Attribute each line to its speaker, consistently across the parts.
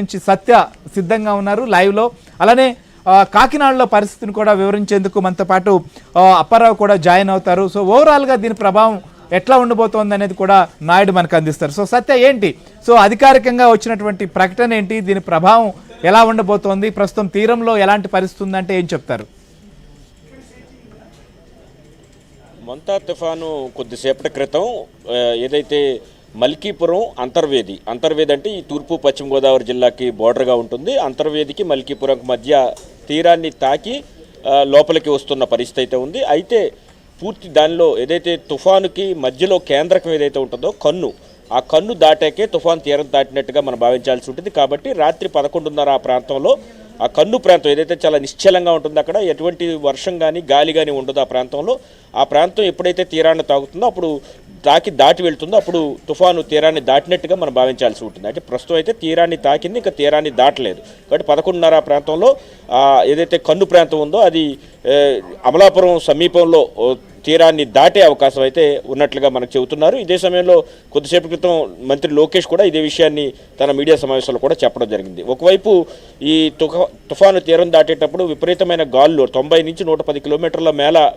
Speaker 1: నుంచి సత్య సిద్ధంగా ఉన్నారు లైవ్ లో. అలానే కాకినాడలో పరిస్థితిని కూడా వివరించేందుకు మనతో పాటు అప్పారావు కూడా జాయిన్ అవుతారు. సో ఓవరాల్ గా దీని ప్రభావం ఎట్లా ఉండబోతోంది అనేది కూడా నాయుడు మనకు అందిస్తారు. సో సత్య ఏంటి, సో అధికారికంగా వచ్చినటువంటి ప్రకటన ఏంటి, దీని ప్రభావం ఎలా ఉండబోతోంది, ప్రస్తుతం తీరంలో ఎలాంటి పరిస్థితి ఉందంటే ఏం చెప్తారు?
Speaker 2: మొంతా తుఫాను కొద్దిసేపటి క్రితం ఏదైతే మల్కీపురం అంతర్వేది అంటే ఈ తూర్పు పశ్చిమ గోదావరి జిల్లాకి బోర్డర్గా ఉంటుంది. అంతర్వేదికి మల్కీపురంకి మధ్య తీరాన్ని తాకి లోపలికి వస్తున్న పరిస్థితి అయితే ఉంది. అయితే పూర్తి దానిలో ఏదైతే తుఫానుకి మధ్యలో కేంద్రకం ఏదైతే ఉంటుందో ఆ కన్ను దాటాకే తుఫాను తీరం దాటినట్టుగా మనం భావించాల్సి ఉంటుంది. కాబట్టి రాత్రి 11:30 ఆ ప్రాంతంలో ఆ కన్ను ప్రాంతం ఏదైతే చాలా నిశ్చలంగా ఉంటుంది, అక్కడ ఎటువంటి వర్షం కానీ గాలి కానీ ఉండదు. ఆ ప్రాంతం ఎప్పుడైతే తీరాన్ని తాగుతుందో అప్పుడు దాటి వెళ్తుందో అప్పుడు తుఫాను తీరాన్ని దాటినట్టుగా మనం భావించాల్సి ఉంటుంది. అంటే ప్రస్తుతం అయితే తీరాన్ని తాకింది, ఇంకా తీరాన్ని దాటలేదు. కాబట్టి 11:30 ప్రాంతంలో ఏదైతే కన్ను ప్రాంతం ఉందో అది అమలాపురం సమీపంలో తీరాన్ని దాటే అవకాశం అయితే ఉన్నట్లుగా మనకు చెబుతున్నారు. ఇదే సమయంలో కొద్దిసేపు క్రితం మంత్రి లోకేష్ కూడా ఇదే విషయాన్ని తన మీడియా సమావేశంలో కూడా చెప్పడం జరిగింది. ఒకవైపు ఈ తుఫాను తీరం దాటేటప్పుడు విపరీతమైన గాలులు 90 నుంచి 110 కిలోమీటర్ల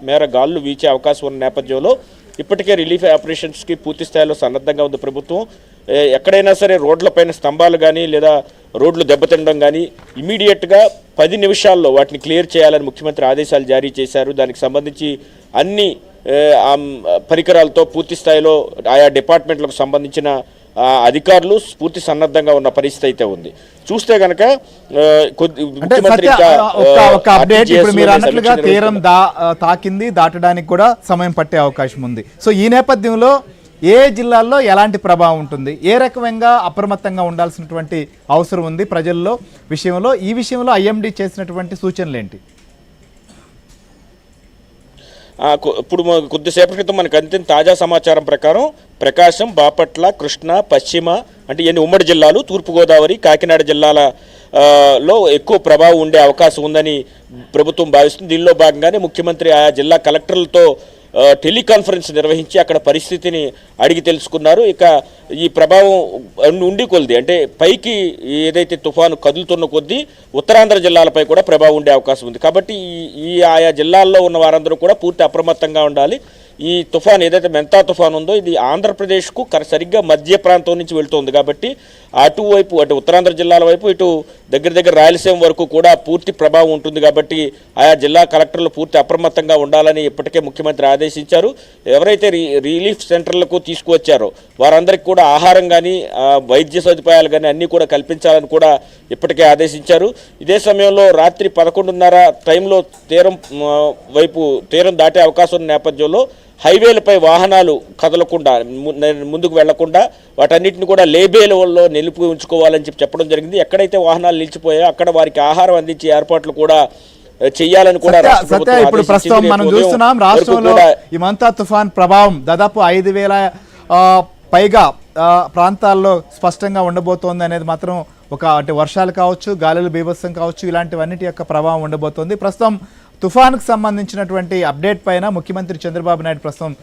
Speaker 2: మేర గాలులు వీచే అవకాశం ఉన్న నేపథ్యంలో ఇప్పటికే రిలీఫ్ ఆపరేషన్స్కి పూర్తి స్థాయిలో సన్నద్ధంగా ఉంది ప్రభుత్వం. ఎక్కడైనా సరే రోడ్లపైన స్తంభాలు కానీ లేదా రోడ్లు దెబ్బతినడం కానీ ఇమీడియట్గా 10 నిమిషాల్లో వాటిని క్లియర్ చేయాలని ముఖ్యమంత్రి ఆదేశాలు జారీ చేశారు. దానికి సంబంధించి అన్ని పరికరాలతో పూర్తి స్థాయిలో ఆయా డిపార్ట్మెంట్లకు సంబంధించిన అధికారులు పూర్తి సన్నద్ధంగా ఉన్న పరిస్థితి అయితే ఉంది. చూస్తే కనుక
Speaker 1: తీరం తాకింది, దాటడానికి కూడా సమయం పట్టే అవకాశం ఉంది. సో ఈ నేపథ్యంలో ఏ జిల్లాల్లో ఎలాంటి ప్రభావం ఉంటుంది, ఏ రకంగా అప్రమత్తంగా ఉండాల్సినటువంటి అవసరం ఉంది ప్రజల్లో విషయంలో, ఈ విషయంలో ఐఎండీ చేసినటువంటి సూచనలు ఏంటి?
Speaker 2: ఇప్పుడు కొద్దిసేపటి క్రితం మనకు అందిన తాజా సమాచారం ప్రకారం ప్రకాశం, బాపట్ల, కృష్ణా, పశ్చిమ అంటే ఎన్ని ఉమ్మడి జిల్లాలు, తూర్పుగోదావరి, కాకినాడ జిల్లాలలో ఎక్కువ ప్రభావం ఉండే అవకాశం ఉందని ప్రభుత్వం భావిస్తుంది. దీనిలో భాగంగానే ముఖ్యమంత్రి ఆయా జిల్లా కలెక్టర్లతో టెలికాన్ఫరెన్స్ నిర్వహించి అక్కడ పరిస్థితిని అడిగి తెలుసుకున్నారు. ఇక ఈ ప్రభావం ఉండి కొలిది అంటే పైకి ఏదైతే తుఫాను కదులుతున్న కొద్దీ ఉత్తరాంధ్ర జిల్లాలపై కూడా ప్రభావం ఉండే అవకాశం ఉంది. కాబట్టి ఈ ఆయా జిల్లాల్లో ఉన్న వారందరూ కూడా పూర్తి అప్రమత్తంగా ఉండాలి. ఈ తుఫాన్ ఏదైతే మెంతా తుఫాన్ ఉందో ఇది ఆంధ్రప్రదేశ్కు సరిగ్గా మధ్య ప్రాంతం నుంచి వెళ్తుంది. కాబట్టి అటువైపు అటు ఉత్తరాంధ్ర జిల్లాల వైపు ఇటు దగ్గర రాయలసీమ వరకు కూడా పూర్తి ప్రభావం ఉంటుంది. కాబట్టి ఆయా జిల్లా కలెక్టర్లు పూర్తి అప్రమత్తంగా ఉండాలని ఇప్పటికే ముఖ్యమంత్రి ఆదేశించారు. ఎవరైతే రిలీఫ్ సెంటర్లకు తీసుకువచ్చారో వారందరికీ కూడా ఆహారం కానీ వైద్య సదుపాయాలు కానీ అన్నీ కూడా కల్పించాలని కూడా ఇప్పటికే ఆదేశించారు. ఇదే సమయంలో రాత్రి 11:30 టైంలో తీరం దాటే అవకాశం ఉన్న నేపథ్యంలో హైవేలపై వాహనాలు కదలకుండా ముందుకు వెళ్లకుండా వాటన్నిటిని కూడా లేబేలలో నిలిపి ఉంచుకోవాలని చెప్పడం జరిగింది. ఎక్కడైతే వాహనాలు నిలిచిపోయాయో అక్కడ వారికి ఆహారం అందించే ఏర్పాట్లు కూడా చేయాలని కూడా
Speaker 1: ఇప్పుడు ప్రస్తుతం మనం చూస్తున్నాం. రాష్ట్రంలో ఈ మంతా తుఫాన్ ప్రభావం దాదాపు 5,000 పైగా ప్రాంతాల్లో స్పష్టంగా ఉండబోతోంది అనేది మాత్రం అంటే వర్షాలు కావచ్చు, గాలులు బీభత్సం కావచ్చు, ఇలాంటివన్నిటి యొక్క ప్రభావం ఉండబోతోంది. ప్రస్తుతం తుఫాన్కు సంబంధించినటువంటి అప్డేట్ పైన ముఖ్యమంత్రి చంద్రబాబు నాయుడు ప్రస్తుతం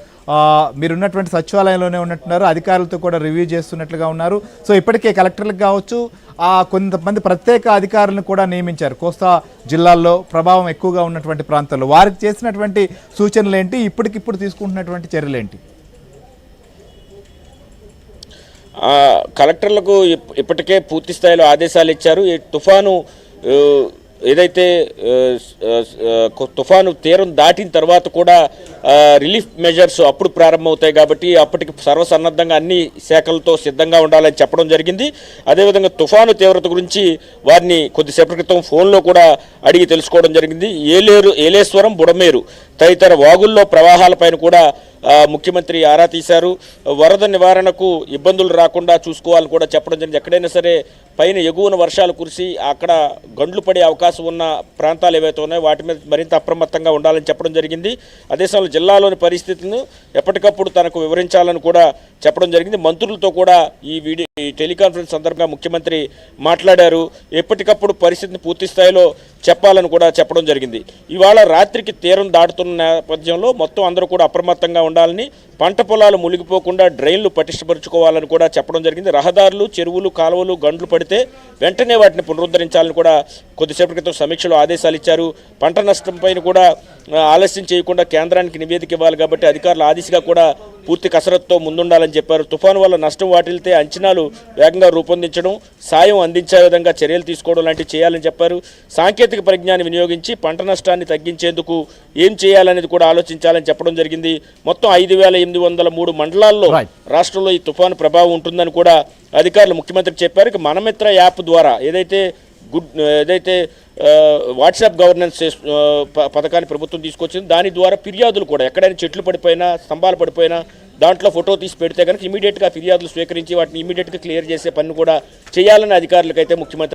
Speaker 1: మీరున్నటువంటి సచివాలయంలోనే ఉన్నట్టున్నారు, అధికారులతో కూడా రివ్యూ చేస్తున్నట్లుగా ఉన్నారు. సో ఇప్పటికే కలెక్టర్లకు కావచ్చు కొంతమంది ప్రత్యేక అధికారులను కూడా నియమించారు కోస్తా జిల్లాల్లో ప్రభావం ఎక్కువగా ఉన్నటువంటి ప్రాంతాల్లో. వారికి చేసినటువంటి సూచనలు ఏంటి, ఇప్పటికిప్పుడు తీసుకుంటున్నటువంటి చర్యలు ఏంటి?
Speaker 2: కలెక్టర్లకు ఇప్పటికే పూర్తి స్థాయిలో ఆదేశాలు ఇచ్చారు. ఈ తుఫాను ఏదైతే తుఫాను తీరం దాటిన తర్వాత కూడా రిలీఫ్ మెజర్స్ అప్పుడు ప్రారంభమవుతాయి. కాబట్టి అప్పటికి సర్వసన్నద్ధంగా అన్ని శాఖలతో సిద్ధంగా ఉండాలని చెప్పడం జరిగింది. అదేవిధంగా తుఫాను తీవ్రత గురించి వారిని కొద్దిసేపటి క్రితం ఫోన్లో కూడా అడిగి తెలుసుకోవడం జరిగింది. ఏలేశ్వరం, బుడమేరు తదితర వాగుల్లో ప్రవాహాలపైన కూడా ముఖ్యమంత్రి ఆరా తీశారు. వరద నివారణకు ఇబ్బందులు రాకుండా చూసుకోవాలని కూడా చెప్పడం జరిగింది. ఎక్కడైనా సరే పైన ఎగువన వర్షాలు కురిసి అక్కడ గండ్లు పడే అవకాశం ఉన్న ప్రాంతాలు ఏవైతే ఉన్నాయో వాటి మీద మరింత అప్రమత్తంగా ఉండాలని చెప్పడం జరిగింది. అదే సమయంలో జిల్లాలోని పరిస్థితిని ఎప్పటికప్పుడు తనకు వివరించాలని కూడా చెప్పడం జరిగింది. మంత్రులతో కూడా ఈ టెలికాన్ఫరెన్స్ సందర్భంగా ముఖ్యమంత్రి మాట్లాడారు. ఎప్పటికప్పుడు పరిస్థితిని పూర్తి స్థాయిలో చెప్పాలని కూడా చెప్పడం జరిగింది. ఇవాళ రాత్రికి తీరం దాటుతున్న నేపథ్యంలో మొత్తం అందరూ కూడా అప్రమత్తంగా ఉండాలని, పంట పొలాలు మునిగిపోకుండా డ్రైన్లు పటిష్టపరుచుకోవాలని కూడా చెప్పడం జరిగింది. రహదారులు, చెరువులు, కాలువలు గండ్లు పడితే వెంటనే వాటిని పునరుద్ధరించాలని కూడా కొద్దిసేపటి క్రితం సమీక్షలో ఆదేశాలు ఇచ్చారు. పంట నష్టం పైన కూడా ఆలస్యం చేయకుండా కేంద్రానికి నివేదిక ఇవ్వాలి కాబట్టి అధికారులు ఆ దిశగా కూడా పూర్తి కసరత్తుతో ముందుండాలని చెప్పారు. తుఫాను వల్ల నష్టం వాటిల్తే అంచనాలు వేగంగా రూపొందించడం, సాయం అందించే విధంగా చర్యలు తీసుకోవడం లాంటివి చేయాలని చెప్పారు. సాంకేతిక పరిజ్ఞానం వినియోగించి పంట నష్టాన్ని తగ్గించేందుకు ఏం చేయాలనేది కూడా ఆలోచించాలని చెప్పడం జరిగింది. మొత్తం 5,803 మండలాల్లో రాష్ట్రంలో ఈ తుఫాను ప్రభావం ఉంటుందని కూడా అధికారులు ముఖ్యమంత్రికి చెప్పారు. ఇక మనమిత్ర యాప్ ద్వారా ఏదైతే వాట్సాప్ గవర్నెన్స్ పథకాన్ని ప్రభుత్వం తీసుకొచ్చింది, దాని ద్వారా ఫిర్యాదులు కూడా ఎక్కడైనా చెట్లు పడిపోయినా, స్తంభాలు పడిపోయినా దాంట్లో ఫోటో తీసి పెడితే కనుక ఇమీడియట్గా ఫిర్యాదులు స్వీకరించి వాటిని ఇమీడియట్గా క్లియర్ చేసే పని కూడా చేయాలని అధికారులకైతే ముఖ్యమంత్రి